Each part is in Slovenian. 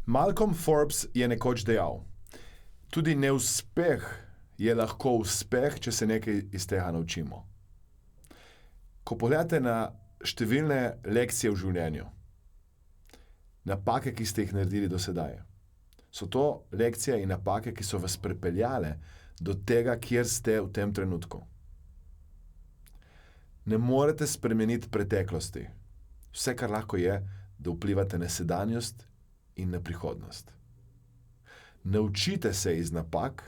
Malcolm Forbes je nekoč dejal: tudi neuspeh je lahko uspeh, če se nekaj iz tega naučimo. Ko pogledate na številne lekcije v življenju, napake, ki ste jih naredili do sedaj, so to lekcije in napake, ki so vas pripeljale do tega, kjer ste v tem trenutku. Ne morete spremeniti preteklosti. Vse, kar lahko je, da vplivate na sedanjost in na prihodnost. Naučite se iz napak,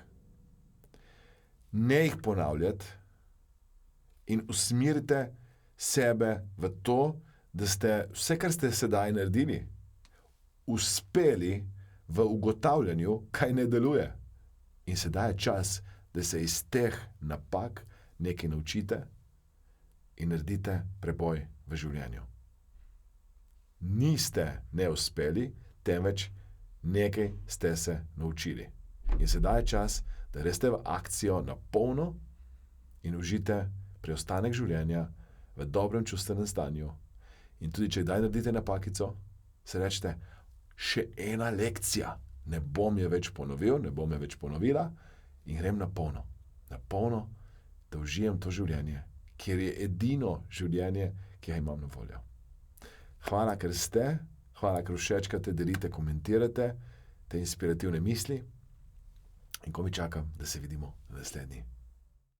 ne jih ponavljati in usmerite sebe v to, da ste vse, kar ste sedaj naredili, uspeli v ugotavljanju, kaj ne deluje. In sedaj je čas, da se iz teh napak nekaj naučite in naredite preboj v življenju. Niste neuspeli, temveč nekaj ste se naučili. In sedaj je čas, da greste v akcijo na polno in užite preostanek življenja v dobrem čustvenem stanju. In tudi, če kdaj naredite napakico, se rečete, še ena lekcija, ne bom je več ponovil, ne bom je več ponovila in grem na polno, da užijem to življenje, ker je edino življenje, ki ga imam na voljo. Hvala, ker ste, hvala, ker všečkate, delite, komentirate te inspirativne misli in ko mi čakam, da se vidimo na naslednji